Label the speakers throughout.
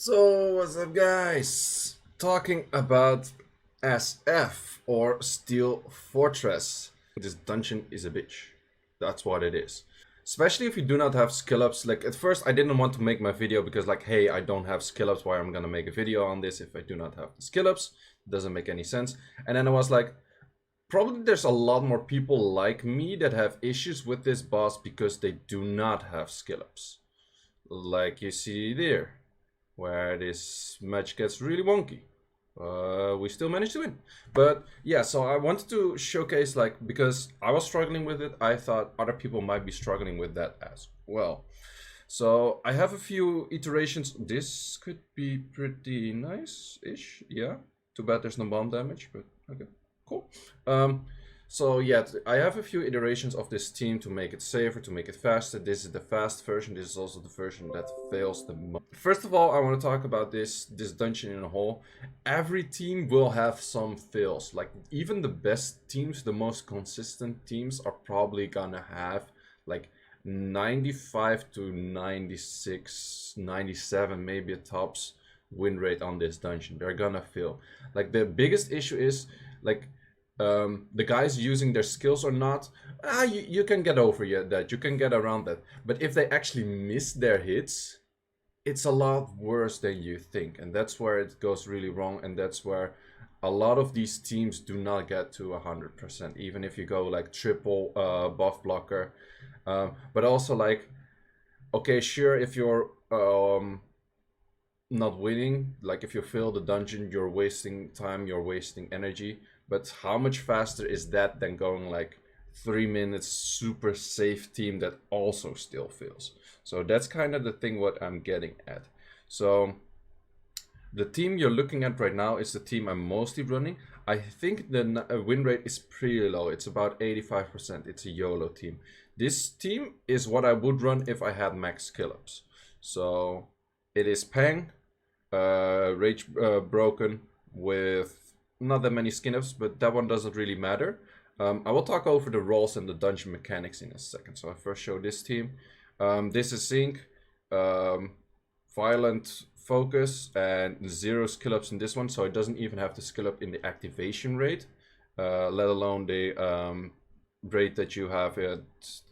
Speaker 1: So, what's up, guys? Talking about SF or Steel Fortress. This dungeon is a bitch. That's what it is. Especially if you do not have skill ups. Like, at first, I didn't want to make my video because, like, hey, I don't have skill ups. Why I'm gonna make a video on this if I do not have the skill ups? Doesn't make any sense. And then I was like, probably there's a lot more people like me that have issues with this boss because they do not have skill ups. Like you see there, where this match gets really wonky. We still managed to win. But yeah, so I wanted to showcase, like, because I was struggling with it, I thought other people might be struggling with that as well. So I have a few iterations. This could be pretty nice-ish, yeah. Too bad there's no bomb damage, but okay, cool. So yeah, I have a few iterations of this team to make it safer, to make it faster. This is the fast version. This is also the version that fails the most. First of all, I want to talk about this dungeon in a whole. Every team will have some fails. Like, even the best teams, the most consistent teams, are probably gonna have like 95 to 96, 97 maybe a tops win rate on this dungeon. They're gonna fail. Like, the biggest issue is, like, the guys using their skills or not, you can get over that, you can get around that. But if they actually miss their hits, it's a lot worse than you think, and that's where it goes really wrong, and that's where a lot of these teams do not get to 100%, even if you go like triple buff blocker. But also, like, okay, sure, if you're not winning, like if you fail the dungeon, you're wasting time, you're wasting energy. But how much faster is that than going like 3 minutes super safe team that also still fails? So that's kind of the thing what I'm getting at. So the team you're looking at right now is the team I'm mostly running. I think the win rate is pretty low. It's about 85%. It's a YOLO team. This team is what I would run if I had max skill ups. So it is Pang, Rage Broken with not that many skin ups, but that one doesn't really matter. I will talk over the roles and the dungeon mechanics in a second. So I first show this team. This is Zinc, Violent Focus, and 0 skill ups in this one. So it doesn't even have the skill up in the activation rate, let alone the rate that you have at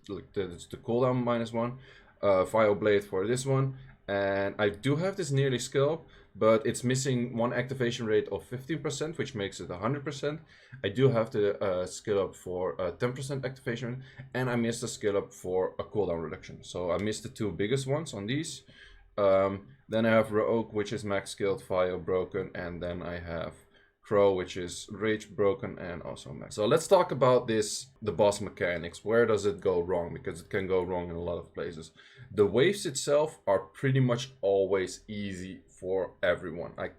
Speaker 1: like the cooldown -1. Fire Blade for this one. And I do have this nearly skill up, but it's missing one activation rate of 15%, which makes it 100%. I do have the skill up for 10% activation, and I missed a skill up for a cooldown reduction. So I missed the two biggest ones on these. Then I have Rogue, which is max skilled, Fire Broken, and then I have Crow, which is Rage Broken and also max. So let's talk about the boss mechanics. Where does it go wrong? Because it can go wrong in a lot of places. The waves itself are pretty much always easy for everyone. I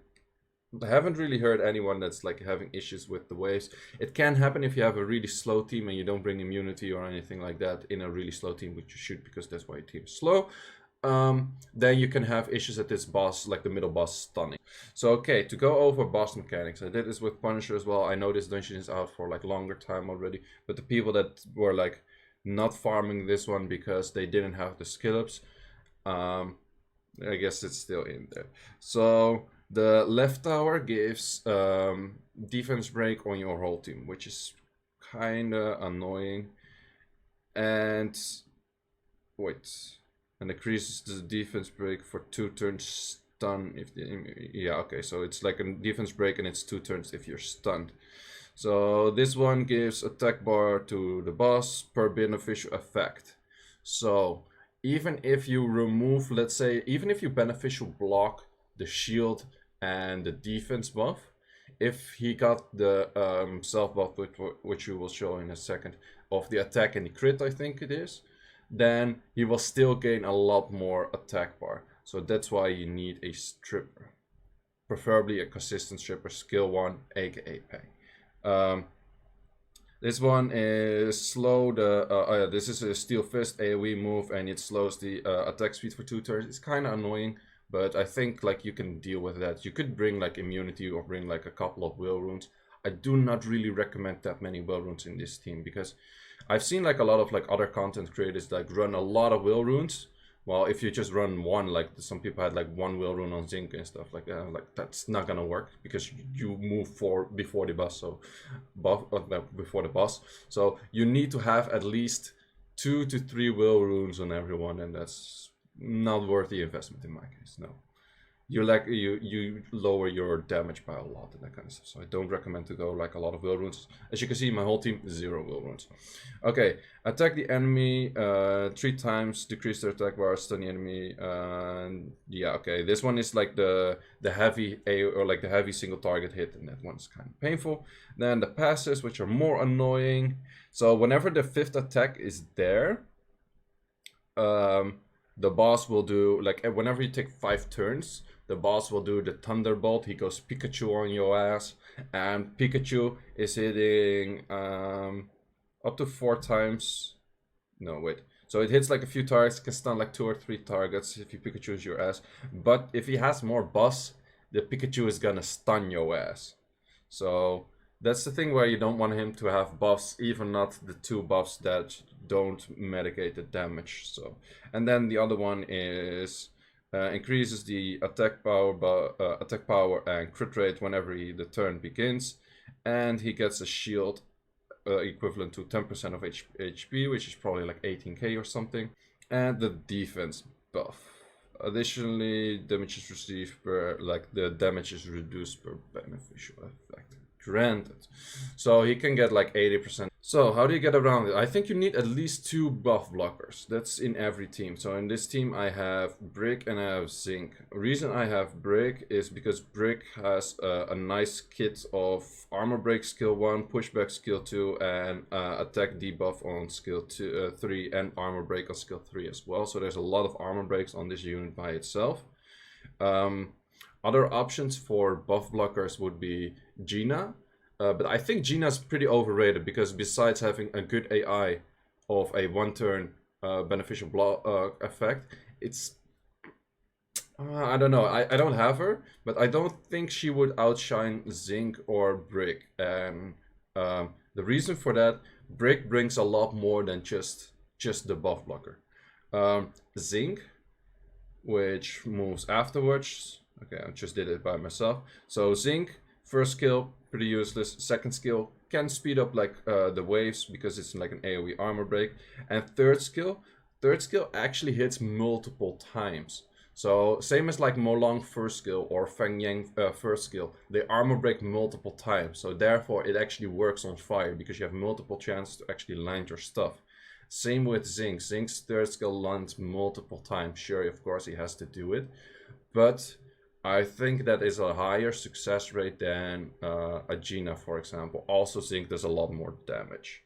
Speaker 1: haven't really heard anyone that's like having issues with the waves. It can happen if you have a really slow team and you don't bring immunity or anything like that in a really slow team, which you should, because that's why your team is slow. Then you can have issues at this boss, like the middle boss stunning. So okay, to go over boss mechanics, I did this with Punisher as well. I know this dungeon is out for like longer time already, but the people that were like not farming this one because they didn't have the skill ups, I guess it's still in there. So the left tower gives defense break on your whole team, which is kinda annoying. And wait, and increases the defense break for 2 turns stun if the, yeah, okay, so it's like a defense break and it's 2 turns if you're stunned. So this one gives attack bar to the boss per beneficial effect. So even if you remove, let's say, even if you beneficial block the shield and the defense buff, if he got the self buff, which you will show in a second, of the attack and the crit, I think it is, then he will still gain a lot more attack bar. So that's why you need a stripper, preferably a consistent stripper, skill 1, aka Pang. This one is slow. This is a Steel Fist AoE move, and it slows the attack speed for 2 turns. It's kind of annoying, but I think like you can deal with that. You could bring like immunity or bring like a couple of will runes. I do not really recommend that many will runes in this team, because I've seen like a lot of like other content creators like run a lot of will runes, Well, if you just run one, like some people had like one will rune on zinc and stuff like that, like that's not gonna work because you move for before the boss, so before the boss. So you need to have at least 2 to 3 will runes on everyone, and that's not worth the investment in my case. No, you lower your damage by a lot and that kind of stuff. So I don't recommend to go like a lot of will runes. As you can see, my whole team 0 will runes. Okay, attack the enemy 3 times, decrease their attack bar, stun the enemy. Yeah, okay. This one is like the heavy or like the heavy single target hit, and that one's kind of painful. Then the passes, which are more annoying. So whenever the 5th attack is there, the boss will do like whenever you take 5 turns, the boss will do the Thunderbolt. He goes Pikachu on your ass, and Pikachu is hitting up to 4 times. No, wait. So it hits like a few targets, can stun like 2 or 3 targets if you Pikachu's your ass. But if he has more buffs, the Pikachu is gonna stun your ass. So that's the thing where you don't want him to have buffs, even not the 2 buffs that don't mitigate the damage. So, and then the other one is increases the attack power and crit rate whenever the turn begins, and he gets a shield equivalent to 10% of HP, which is probably like 18k or something, and the defense buff. Additionally, damage is received per the damage is reduced per beneficial effect granted. So he can get like 80%. So how do you get around it? I think you need at least 2 buff blockers. That's in every team. So in this team I have Brick and I have Zinc. The reason I have Brick is because Brick has a nice kit of armor break skill 1, pushback skill 2, and attack debuff on skill 3, and armor break on skill 3 as well. So there's a lot of armor breaks on this unit by itself. Other options for buff blockers would be Gina, but I think Gina's pretty overrated because besides having a good AI of a 1-turn beneficial effect, it's I don't know. I don't have her, but I don't think she would outshine Zinc or Brick. And the reason for that, Brick brings a lot more than just the buff blocker. Zinc, which moves afterwards. Okay, I just did it by myself. So Zinc, first skill, pretty useless. Second skill, can speed up like the waves because it's like an AoE armor break. And third skill actually hits multiple times. So same as like Molong first skill or Feng Yang first skill, they armor break multiple times. So therefore it actually works on fire because you have multiple chances to actually land your stuff. Same with Zinc. Zinc's third skill lands multiple times. Sure, of course he has to do it, but I think that is a higher success rate than a Gina, for example. Also, Zinc does a lot more damage.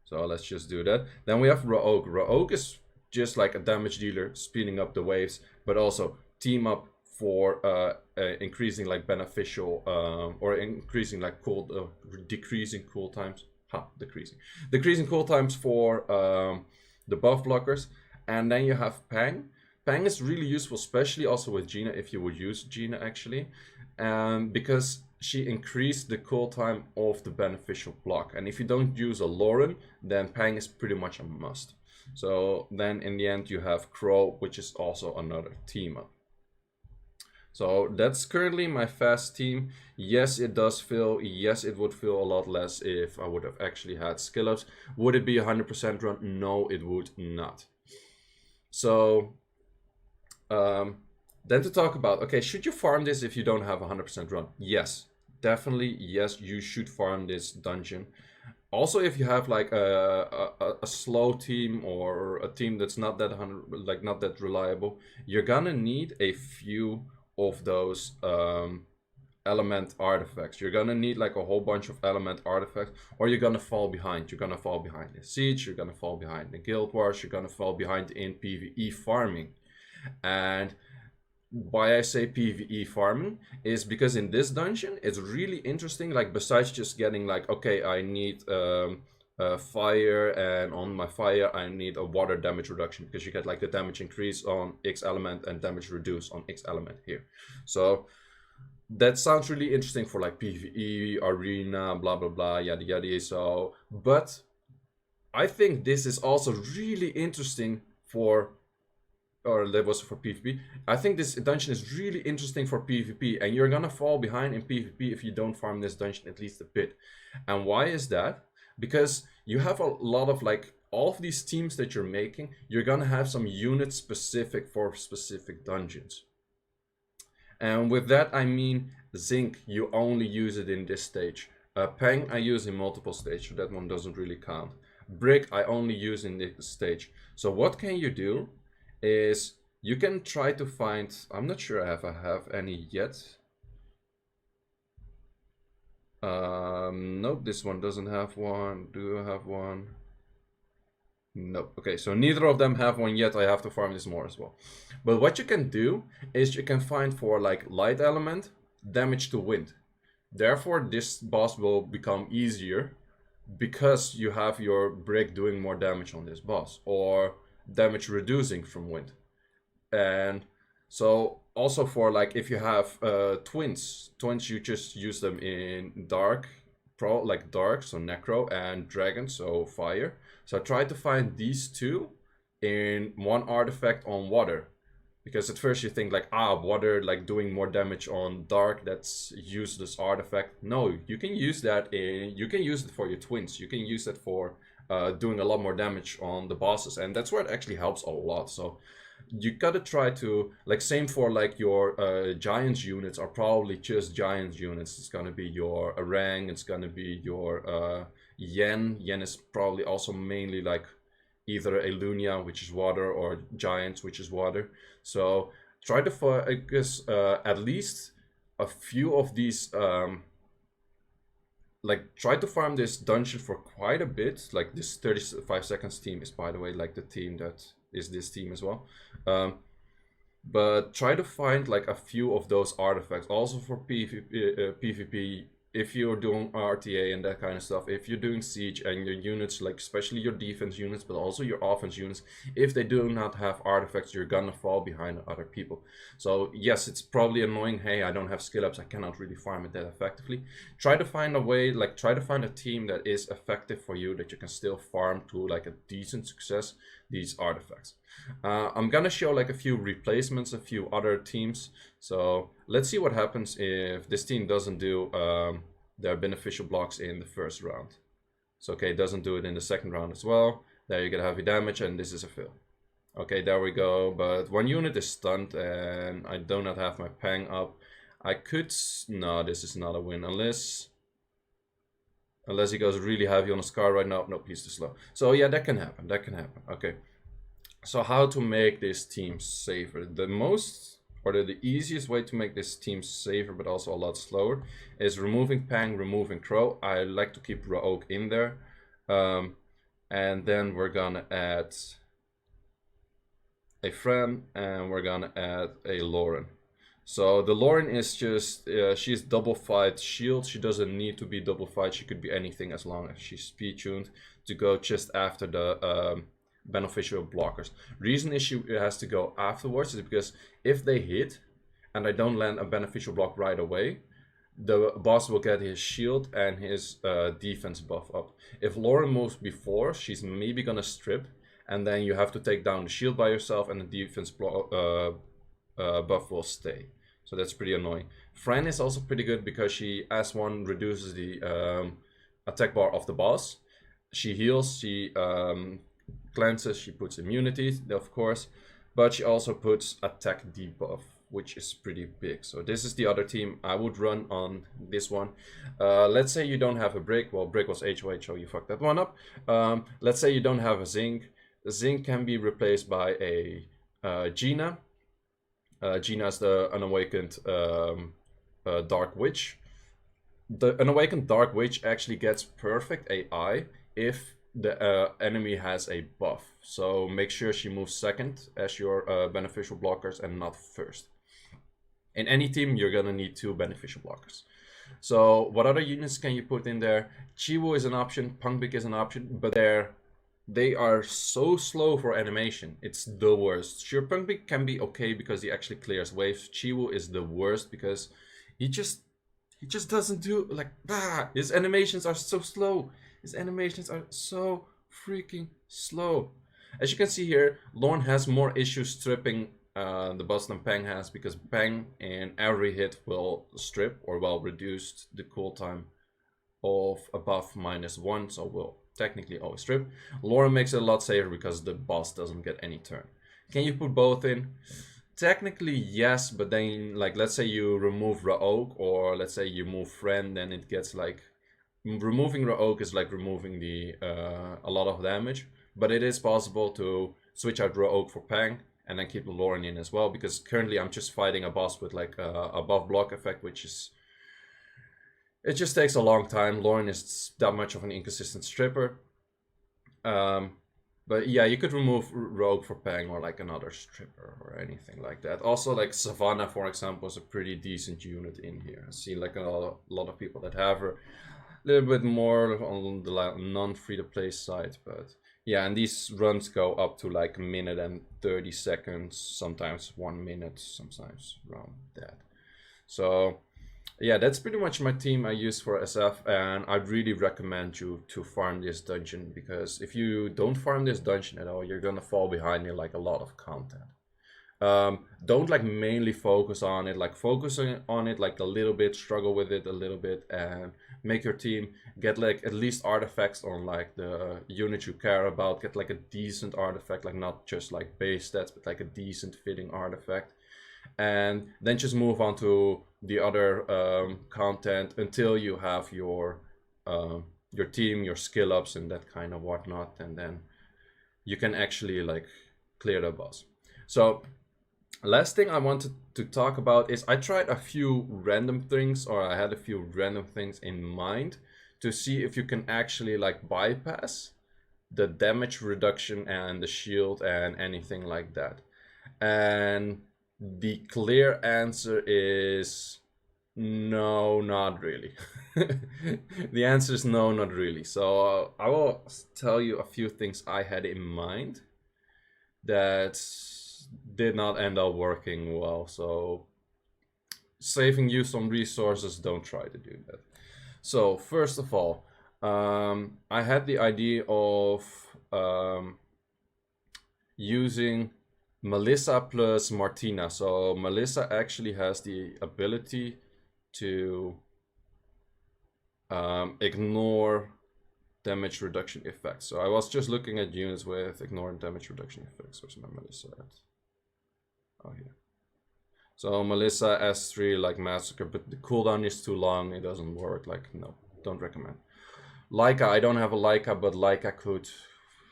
Speaker 1: So let's just do that. Then we have Rogue. Rogue is just like a damage dealer, speeding up the waves, but also team up for increasing like beneficial or increasing like decreasing cool times. Decreasing cool times for the buff blockers. And then you have Pang. Pang is really useful, especially also with Gina, if you would use Gina actually, because she increased the cooltime of the beneficial block. And if you don't use a Lauren, then Pang is pretty much a must. So then in the end you have Crow, which is also another team up. So that's currently my fast team. Yes, it does feel, yes, it would feel a lot less if I would have actually had skill ups. Would it be 100% run? No, it would not. So then to talk about, okay, should you farm this if you don't have 100% run? Yes, definitely, yes, you should farm this dungeon. Also, if you have like a slow team or a team that's not that not that reliable, you're gonna need a few of those element artifacts. You're gonna need like a whole bunch of element artifacts, or you're gonna fall behind. You're gonna fall behind in Siege, you're gonna fall behind in Guild Wars, you're gonna fall behind in PvE farming. And why I say PvE farming is because in this dungeon it's really interesting. Like besides just getting like, okay, I need fire, and on my fire I need a water damage reduction because you get like the damage increase on X element and damage reduce on X element here. So that sounds really interesting for like PvE, arena, blah blah blah, yada yada. So, but I think this is also really interesting for or that was for PvP. I think this dungeon is really interesting for PvP, and you're gonna fall behind in PvP if you don't farm this dungeon at least a bit. And why is that? Because you have a lot of like all of these teams that you're making, you're gonna have some units specific for specific dungeons. And with that I mean zinc, you only use it in this stage. Peng I use in multiple stages, so that one doesn't really count. Brick I only use in this stage. So what can you do is you can try to find, I'm not sure if I have any yet. Nope, this one doesn't have one. Do I have one? Nope. Okay, so neither of them have one yet. I have to farm this more as well. But what you can do is you can find for like light element, damage to wind. Therefore, this boss will become easier because you have your brick doing more damage on this boss, or damage reducing from wind. And so also for like if you have twins you just use them in dark, dark, so necro, and dragon, so fire. So I tried to find these two in one artifact on water, because at first you think like, water like doing more damage on dark, that's useless artifact. No, you can use that you can use it for your twins. You can use it for doing a lot more damage on the bosses, and that's where it actually helps a lot. So you gotta try to, like, same for like your giants units are probably just giants units. It's gonna be your orang, it's gonna be your yen. Yen is probably also mainly like either Elunia, which is water, or giants, which is water. So try to focus at least a few of these, like try to farm this dungeon for quite a bit. Like this 35 seconds team is, by the way, like the team that is this team as well. But try to find like a few of those artifacts also for PvP. If you're doing RTA and that kind of stuff, if you're doing siege and your units, like especially your defense units, but also your offense units, if they do not have artifacts, you're gonna fall behind other people. So yes, it's probably annoying. Hey, I don't have skill ups, I cannot really farm it that effectively. Try to find a way, like try to find a team that is effective for you, that you can still farm to like a decent success these artifacts. I'm gonna show like a few replacements, a few other teams. So let's see what happens if this team doesn't do their beneficial blocks in the first round. So okay, it doesn't do it in the second round as well. There you get heavy damage, and this is a fail. Okay, there we go. But one unit is stunned, and I do not have my pang up. I could, no, this is not a win unless he goes really heavy on a scar right now. Nope, he's too slow. So yeah, that can happen. That can happen. Okay. So how to make this team safer? The most, or the easiest way to make this team safer, but also a lot slower, is removing Pang, removing Crow. I like to keep Rogue in there. And then we're gonna add a Fran, and we're gonna add a Lauren. So the Lauren is just, she's double fight shield. She doesn't need to be double fight. She could be anything as long as she's speed tuned to go just after the beneficial blockers. Reason is she has to go afterwards is because if they hit and I don't land a beneficial block right away, the boss will get his shield and his defense buff up. If Lauren moves before, she's maybe gonna strip, and then you have to take down the shield by yourself, and the defense buff will stay. So that's pretty annoying. Fran is also pretty good because she, as one, reduces the attack bar of the boss. She heals, she cleanses, she puts immunity, of course, but she also puts attack debuff, which is pretty big. So this is the other team I would run on this one. Let's say you don't have a brick. Well, brick was HOH, so you fucked that one up. Let's say you don't have a zinc. The zinc can be replaced by a Gina. Gina is the unawakened Dark Witch. The unawakened Dark Witch actually gets perfect AI if the enemy has a buff. So make sure she moves second as your beneficial blockers and not first. In any team, you're gonna need 2 beneficial blockers. So what other units can you put in there? Chiwu is an option, Punkbik is an option, but they are so slow for animation. It's the worst. Sure, Punkbik can be okay because he actually clears waves. Chiwu is the worst because he just doesn't do, like, his animations are so slow. His animations are so freaking slow. As you can see here, Lorne has more issues stripping the boss than Peng has, because Peng in every hit will strip, or well, reduce the cooltime of above -1, so will technically always strip. Lorne makes it a lot safer because the boss doesn't get any turn. Can you put both in? Technically yes, but then like let's say you remove Raoak, or let's say you move Friend, then it gets like removing Raoak is like removing the a lot of damage. But it is possible to switch out Raoak for Pang and then keep Lauren in as well, because currently I'm just fighting a boss with like a buff block effect, which is, it just takes a long time. Lauren is that much of an inconsistent stripper. But yeah, you could remove Rogue for Pang, or like another stripper or anything like that. Also, like Savannah, for example, is a pretty decent unit in here. I see like a lot of people that have her. A little bit more on the non-free-to-play side, but yeah, and these runs go up to like a minute and 30 seconds, sometimes 1 minute, sometimes around that. So yeah, that's pretty much my team I use for SF, and I'd really recommend you to farm this dungeon, because if you don't farm this dungeon at all, you're gonna fall behind in like a lot of content. Don't like mainly focus on it, like focusing on it like a little bit, struggle with it a little bit, and make your team get like at least artifacts on like the unit you care about. Get like a decent artifact, like not just like base stats, but like a decent fitting artifact, and then just move on to the other content until you have your team, your skill ups and that kind of whatnot, and then you can actually like clear the boss. So last thing I wanted to talk about is I tried a few random things, or I had a few random things in mind to see if you can actually like bypass the damage reduction and the shield and anything like that. And the clear answer is no, not really. The answer is no, not really. So I will tell you a few things I had in mind that did not end up working well. So saving you some resources, don't try to do that. So first of all, I had the idea of using Melissa plus Martina. So Melissa actually has the ability to ignore damage reduction effects. So I was just looking at units with ignore damage reduction effects. Where's my Melissa at? Oh, here. So Melissa S3 like Massacre, but the cooldown is too long. It doesn't work. Like, no, don't recommend. Leica, I don't have a Leica, but Leica could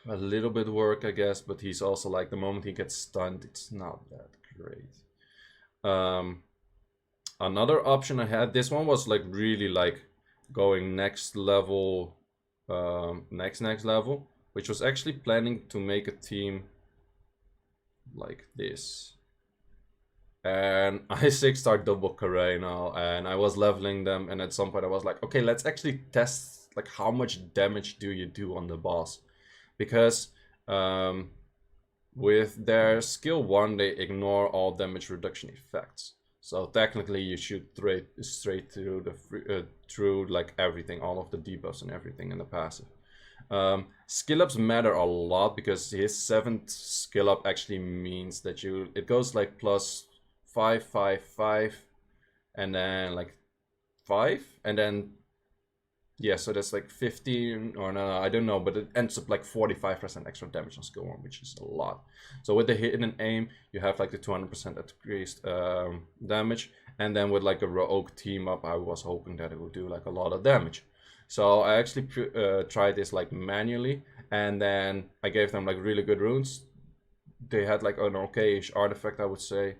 Speaker 1: a little bit work, I guess. But he's also like, the moment he gets stunned, it's not that great. Another option I had, this one was like really like going next level, next level, which was actually planning to make a team like this. And I 6-star double Karay now, and I was leveling them, and at some point I was like, okay, let's actually test like how much damage do you do on the boss, because with their skill 1 they ignore all damage reduction effects. So technically you shoot straight through the through like everything, all of the debuffs and everything in the passive. Skill ups matter a lot, because his 7th skill up actually means that it goes like plus 5, 5, 5, and then like 5, and then yeah, so that's like 15, or no, I don't know, but it ends up like 45% extra damage on skill 1, which is a lot. So with the hit and aim, you have like the 200% increased damage, and then with like a rogue team up, I was hoping that it would do like a lot of damage. So I actually tried this like manually, and then I gave them like really good runes. They had like an okay-ish artifact, I would say.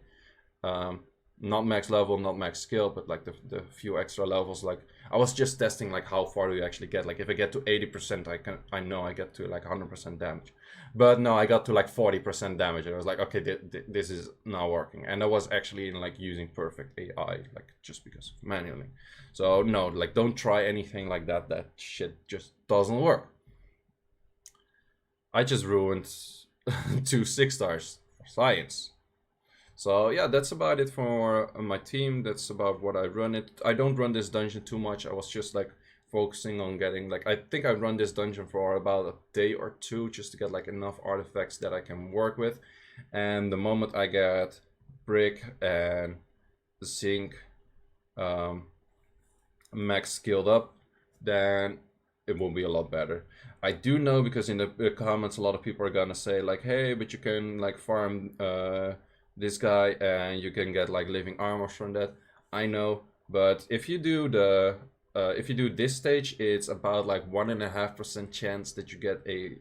Speaker 1: Not max level, not max skill, but like the few extra levels. Like I was just testing like how far do you actually get. Like if I get to 80%, I know I get to like 100% damage. But no, I got to like 40% damage, and I was like, okay, this is not working. And I was actually in like using perfect AI, like just because manually. So no, like don't try anything like that. That shit just doesn't work. I just ruined 2 6-stars for science. So yeah, that's about it for my team. That's about what I run it. I don't run this dungeon too much. I was just like focusing on getting like, I think I run this dungeon for about a day or two just to get like enough artifacts that I can work with. And the moment I get brick and zinc max skilled up, then it will be a lot better. I do know, because in the comments a lot of people are gonna say like, hey, but you can like farm this guy and you can get like living armors from that. I know, but if you do this stage, it's about like 1.5% chance that you get a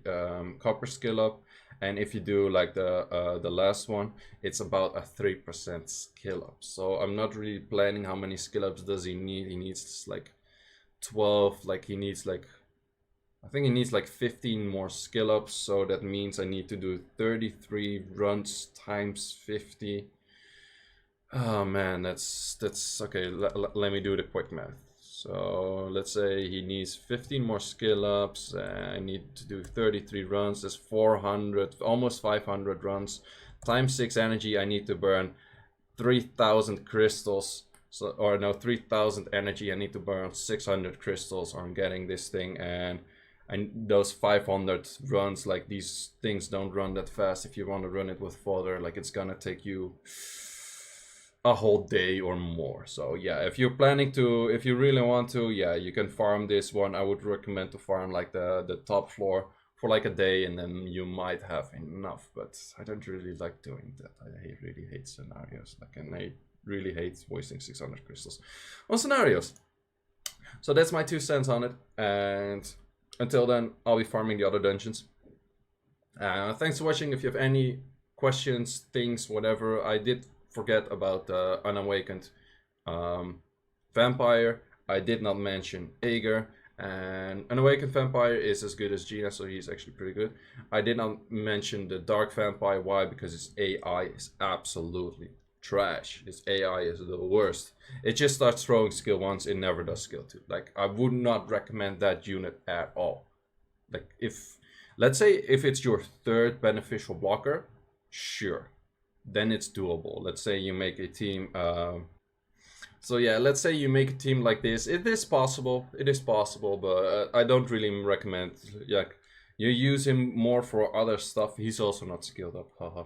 Speaker 1: copper skill up, and if you do like the last one, it's about a 3% skill up. So I'm not really planning how many skill ups does he need. He needs like 12, like he needs like, I think he needs like 15 more skill ups, so that means I need to do 33 runs times 50. Oh man, that's okay. Let me do the quick math. So let's say he needs 15 more skill ups. I need to do 33 runs. That's 400, almost 500 runs. Times 6 energy, I need to burn 3,000 crystals. So, or no, 3,000 energy. I need to burn 600 crystals on getting this thing, and those 500 runs, like these things don't run that fast. If you want to run it with fodder, like it's gonna take you a whole day or more. So yeah, if you're planning to, if you really want to, yeah, you can farm this one. I would recommend to farm like the top floor for like a day, and then you might have enough. But I don't really like doing that. I really hate scenarios, like, and I really hate wasting 600 crystals on scenarios. So that's my 2 cents on it, and until then, I'll be farming the other dungeons. Thanks for watching. If you have any questions, things, whatever, I did forget about the unawakened vampire. I did not mention Ager, and unawakened vampire is as good as Gina, so he's actually pretty good. I did not mention the dark vampire. Why? Because his AI is absolutely trash. His AI is the worst. It just starts throwing skill once, it never does skill 2. Like, I would not recommend that unit at all. Like, if, let's say if it's your 3rd beneficial blocker, sure, then it's doable. Let's say you make a team, so yeah, let's say you make a team like this. It is possible, but I don't really recommend, like, you use him more for other stuff. He's also not skilled up, haha.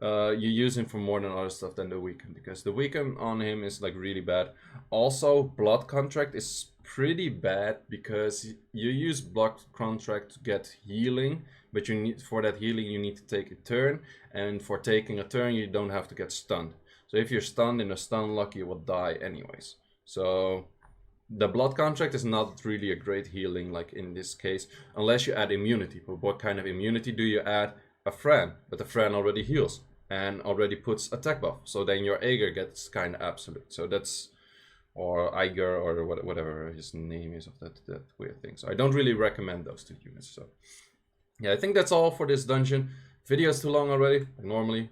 Speaker 1: You use him for more than other stuff than the weaken, because the weaken on him is like really bad. Also, blood contract is pretty bad because you use blood contract to get healing, but you need, for that healing you need to take a turn, and for taking a turn you don't have to get stunned. So if you're stunned in a stun lock, you will die anyways. So the blood contract is not really a great healing, like in this case, unless you add immunity. But what kind of immunity do you add? A Fran, but the Fran already heals and already puts attack buff, so then your Ager gets kind of absolute. So that's, or Iger, or whatever his name is of that weird thing. So I don't really recommend those 2 units. So yeah, I think that's all for this dungeon. Video is too long already, like normally.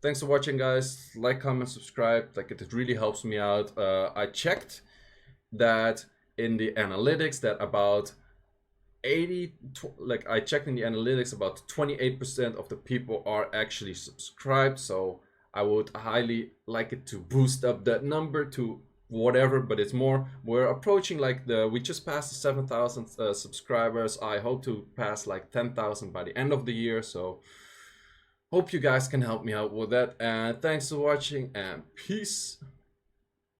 Speaker 1: Thanks for watching, guys. Like, comment, subscribe. Like, it really helps me out. I checked that in the analytics that about 80, like I checked in the analytics, about 28% of the people are actually subscribed. So I would highly like it to boost up that number to whatever, but it's more, we're approaching like we just passed the 7,000 subscribers. I hope to pass like 10,000 by the end of the year. So hope you guys can help me out with that, and thanks for watching, and peace.